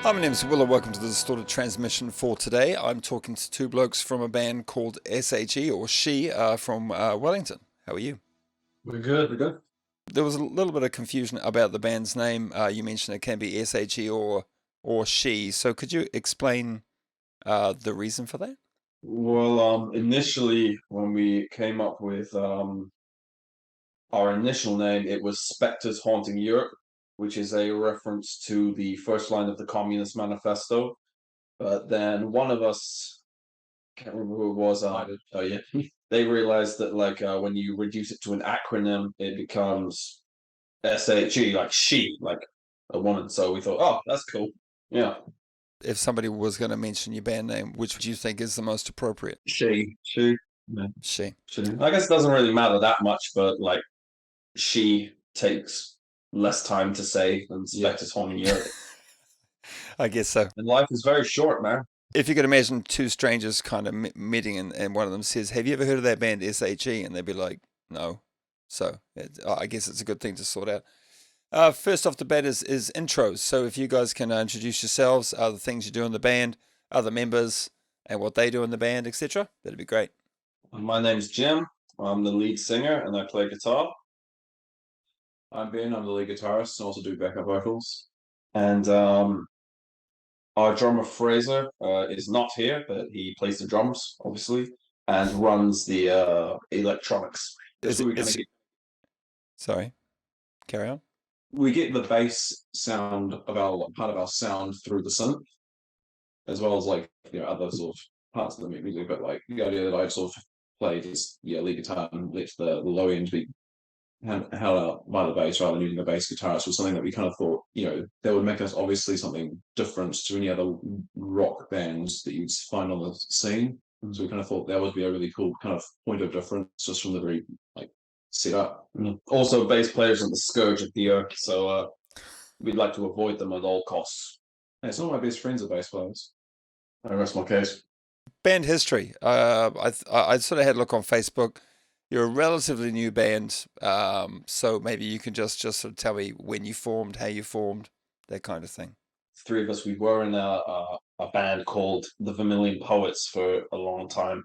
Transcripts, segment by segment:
Hi, my name's Will, and welcome to the Distorted Transmission for today. I'm talking to two blokes from a band called SHE, or She, from Wellington. How are you? We're good. We're good. There was a little bit of confusion about the band's name. You mentioned it can be SHE or She, so could you explain the reason for that? Well, initially when we came up with our initial name, it was Spectres Haunting Europe, which is a reference to the first line of the Communist Manifesto. But then one of us, can't remember who it was, oh yeah, they realized that when you reduce it to an acronym, it becomes SHE, like she, like a woman. So we thought, oh, that's cool. Yeah, If somebody was going to mention your band name, which would you think is the most appropriate? she. Yeah. She. I guess it doesn't really matter that much, but like she takes less time to say than Spectres Haunting Europe. I guess so. And life is very short, man. If you could imagine two strangers kind of meeting and one of them says, "Have you ever heard of that band SHE?" And they'd be like, "No." So I guess it's a good thing to sort out. First off the bat is intros. So if you guys can introduce yourselves, the things you do in the band, other members, and what they do in the band, etc., that'd be great. My name's Jim. I'm the lead singer and I play guitar. I'm Ben. I'm the lead guitarist and also do backup vocals. And our drummer Fraser is not here, but he plays the drums, obviously, and runs the electronics. Is So it, sorry, carry on. we get the bass sound of our part of our sound through the synth, as well as other sort of parts of the music. But like the idea that I sort of played is lead guitar and let the low end be held out by the bass rather than using the bass guitarist was something that we kind of thought, that would make us obviously something different to any other rock bands that you'd find on the scene. So we kind of thought that would be a really cool kind of point of difference just from the very setup. Also, bass players are the scourge of the earth, so we'd like to avoid them at all costs. Yeah, some of my best friends are bass players. I rest my case. Band history. I sort of had a look on Facebook. You're a relatively new band, so maybe you can just sort of tell me when you formed, how you formed, that kind of thing. Three of us, we were in a band called the Vermilion Poets for a long time.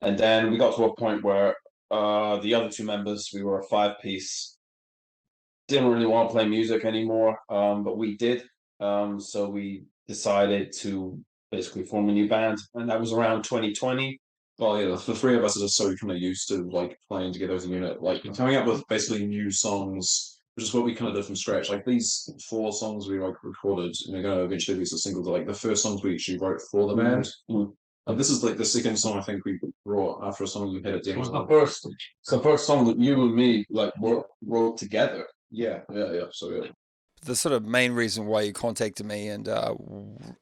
And then we got to a point where the other two members, we were a five-piece, didn't really want to play music anymore, but we did. So we decided to basically form a new band, and that was around 2020. Well, yeah, the three of us are just so kind of used to playing together as a unit, coming up with basically new songs, which is what we kind of did from scratch. Like these four songs we recorded, and they're going to eventually release a single. Like the first songs we actually wrote for the band. This is like the second song I think we brought after a song we had at demo. It's the first song that you and me wrote together. Yeah. So yeah. The sort of main reason why you contacted me and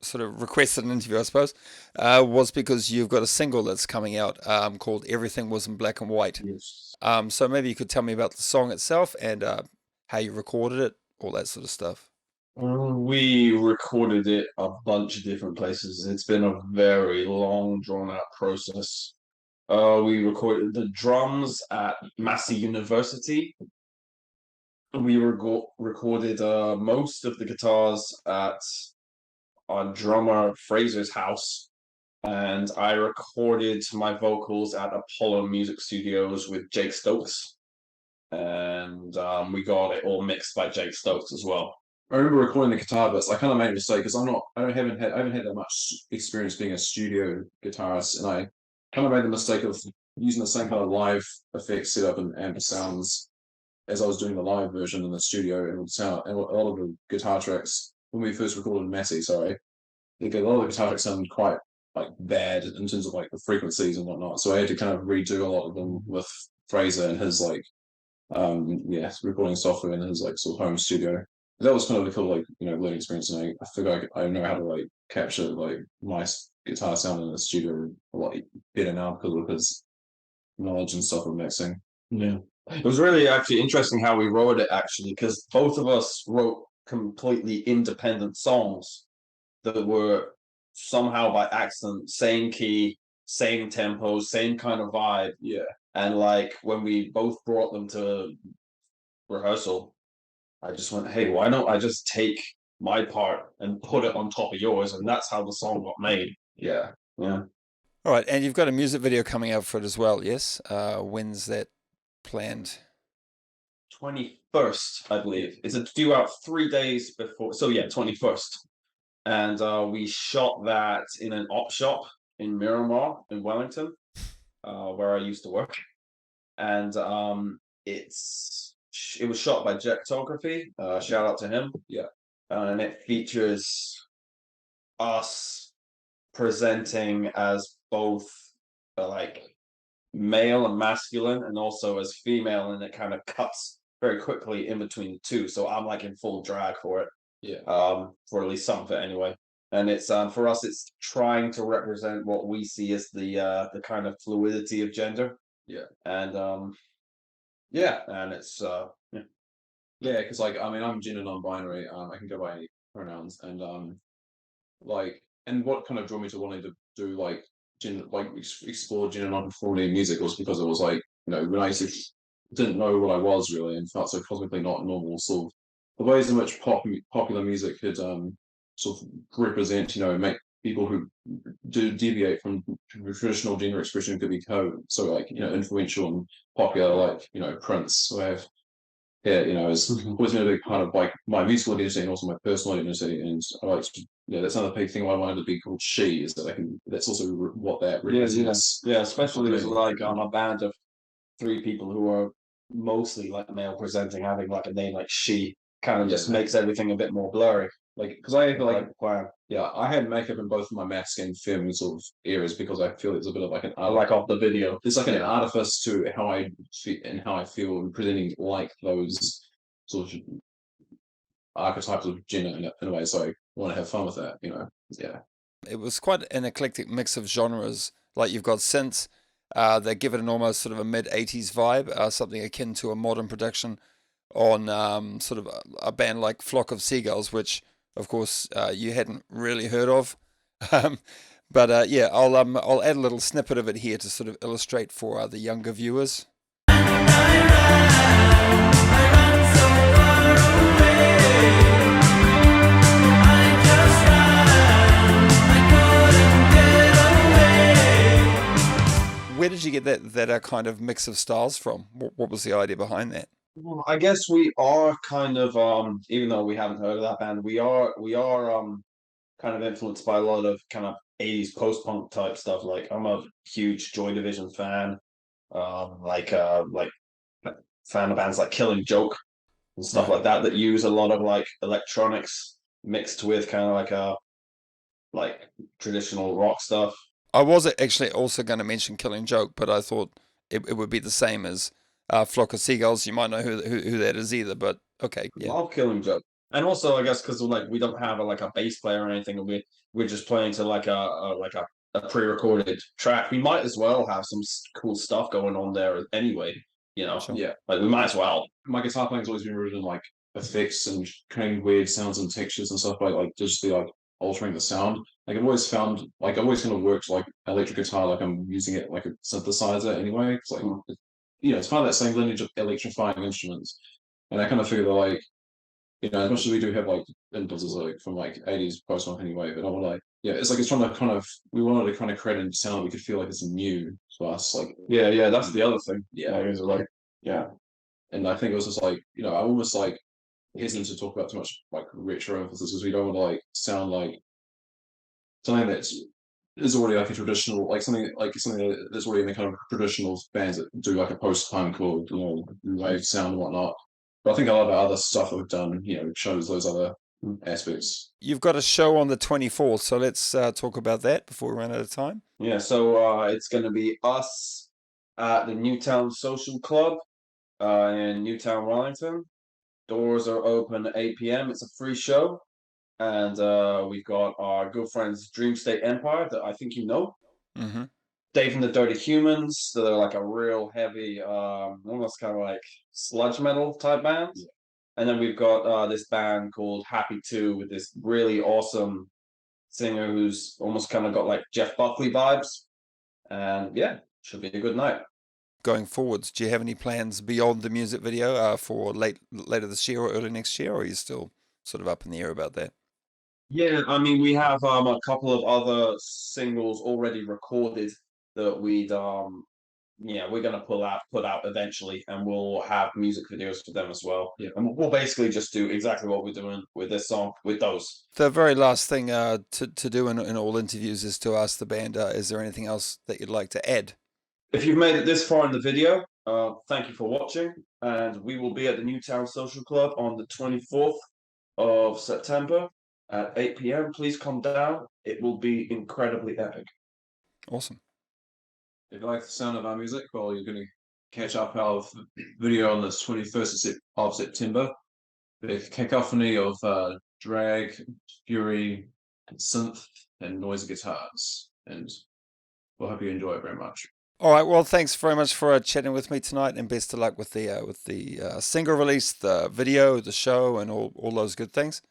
sort of requested an interview, I suppose, was because you've got a single that's coming out called "Everything Was in Black and White." Yes. So maybe you could tell me about the song itself and how you recorded it, all that sort of stuff. We recorded it a bunch of different places. It's been a very long, drawn-out process. We recorded the drums at Massey University. We recorded most of the guitars at our drummer Fraser's house, and I recorded my vocals at Apollo Music Studios with Jake Stokes, and we got it all mixed by Jake Stokes as well. I remember recording the guitar bits. I kind of made a mistake because I haven't had that much experience being a studio guitarist, and I kind of made the mistake of using the same kind of live effects setup and amp sounds as I was doing the live version in the studio, and would sound and a lot of the guitar tracks when we first recorded Massey, sorry, a lot of the guitar tracks sounded quite bad in terms of the frequencies and whatnot. So I had to kind of redo a lot of them with Fraser and his recording software in his sort of home studio. That was kind of a cool learning experience, and I figure I know how to capture nice guitar sound in the studio a lot better now because of his knowledge and stuff of mixing. Yeah. It was really actually interesting how we wrote it, actually, because both of us wrote completely independent songs that were somehow by accident same key, same tempo, same kind of vibe. Yeah. And when we both brought them to rehearsal, I just went, hey, why don't I just take my part and put it on top of yours, and that's how the song got made. Yeah. All right, and you've got a music video coming out for it as well, yes? When's that planned? 21st, I believe. It's due out 3 days before. So yeah, 21st. And we shot that in an op shop in Miramar in Wellington, where I used to work. And it was shot by Jet Photography. Shout out to him. Yeah. And it features us presenting as both like male and masculine, and also as female, and it kind of cuts very quickly in between the two. So I'm like in full drag for it. Yeah. For at least some of it anyway. And it's for us, it's trying to represent what we see as the kind of fluidity of gender. Yeah. And yeah, and it's Yeah, because like I mean I'm gender non-binary. I can go by any pronouns, and and what kind of drew me to wanting to do like explore gender non-conformity in music was because it was like, you know, when I used to didn't know what I was really and felt so cosmically not normal. Sort of the ways in which popular music could sort of represent, you know, make people who do deviate from traditional gender expression could be so like, you know, influential and popular, like, you know, Prince. Or have yeah, you know, it's always been a big part of like my musical identity and also my personal identity. And I like, yeah, that's another big thing why I wanted to be called she, is that I can. That's also what that represents. Yeah, especially as like on a band of 3 people who are mostly like male presenting, having like a name like she kind of just makes everything a bit more blurry. Like, because I feel like, wow, yeah, I had makeup in both my mask and femme sort of areas because I feel it's a bit of like an I like off the video. It's like an artifice to how I feel and how I feel presenting like those sort of archetypes of gender in a way. So I want to have fun with that, you know. Yeah. It was quite an eclectic mix of genres. Like you've got synths that give it an almost sort of a mid-80s vibe, something akin to a modern production on sort of a band like Flock of Seagulls, which of course you hadn't really heard of. But yeah, I'll add a little snippet of it here to sort of illustrate for the younger viewers. Where did you get that kind of mix of styles from? What was the idea behind that? Well, I guess we are kind of even though we haven't heard of that band, we are kind of influenced by a lot of kind of 80s post-punk type stuff. Like I'm a huge Joy Division fan. Like fan of bands like Killing Joke and stuff like that use a lot of like electronics mixed with kind of like a like traditional rock stuff. I was actually also going to mention Killing Joke, but I thought it would be the same as Flock of Seagulls. You might know who that is either, but okay, yeah. Love Killing Joke. And also, I guess because like we don't have like a bass player or anything, and we're just playing to like a pre-recorded track. We might as well have some cool stuff going on there anyway. You know, Sure. Yeah. like we might as well. My guitar playing's always been rooted in like effects and creating weird sounds and textures and stuff like just like altering the sound. Like I've always found like I've always kind of worked like electric guitar like I'm using it like a synthesizer anyway. It's like you know, it's part of that same lineage of electrifying instruments. And I kind of figure that like, you know, as much as we do have like influences like from like 80s post punk anyway, but I want like yeah, it's like it's trying to kind of we wanted to kind of create a sound that we could feel like it's new to us. Like Yeah, that's the other thing. Yeah. Like yeah. And I think it was just like, you know, I almost like hesitant to talk about too much like retro emphasis because we don't want to like sound like something that's is already like a traditional like something that's already in the kind of traditional bands that do like a post punk or, you know, wave sound and whatnot. But I think a lot of other stuff that we've done, you know, shows those other aspects. You've got a show on the 24th, so let's talk about that before we run out of time. Yeah, so it's going to be us at the Newtown Social Club in Newtown, Wellington. Doors are open at 8 p.m. It's a free show. And we've got our good friends Dream State Empire that I think you know. Mm-hmm. Dave and the Dirty Humans. So they're like a real heavy, almost kind of like sludge metal type band. Yeah. And then we've got this band called Happy 2 with this really awesome singer who's almost kind of got like Jeff Buckley vibes. And yeah, should be a good night. Going forwards, do you have any plans beyond the music video for later this year or early next year, or are you still sort of up in the air about that? Yeah, I mean, we have a couple of other singles already recorded that we're gonna put out eventually, and we'll have music videos for them as well. Yeah. And we'll basically just do exactly what we're doing with this song with those. The very last thing to do in all interviews is to ask the band, is there anything else that you'd like to add? If you've made it this far in the video, thank you for watching, and we will be at the Newtown Social Club on the 24th of September at 8 p.m. Please come down. It will be incredibly epic. Awesome. If you like the sound of our music, well, you're going to catch up our video on the 21st of September. The cacophony of drag, fury, and synth, and noisy guitars. And we'll hope you enjoy it very much. All right. Well, thanks very much for chatting with me tonight, and best of luck with the single release, the video, the show, and all those good things.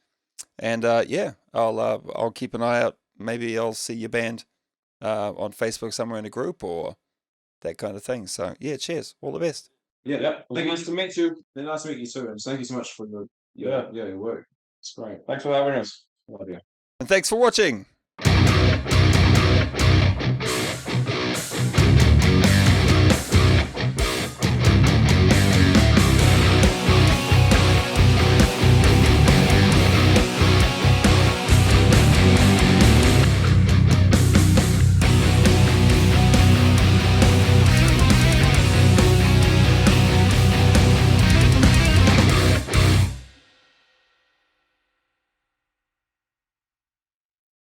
And yeah, I'll keep an eye out. Maybe I'll see your band on Facebook somewhere in a group or that kind of thing. So yeah, cheers. All the best. Yeah. Nice to meet you. Nice to meet you too. And thank you so much for your work. It's great. Thanks for having us. Love you. And thanks for watching.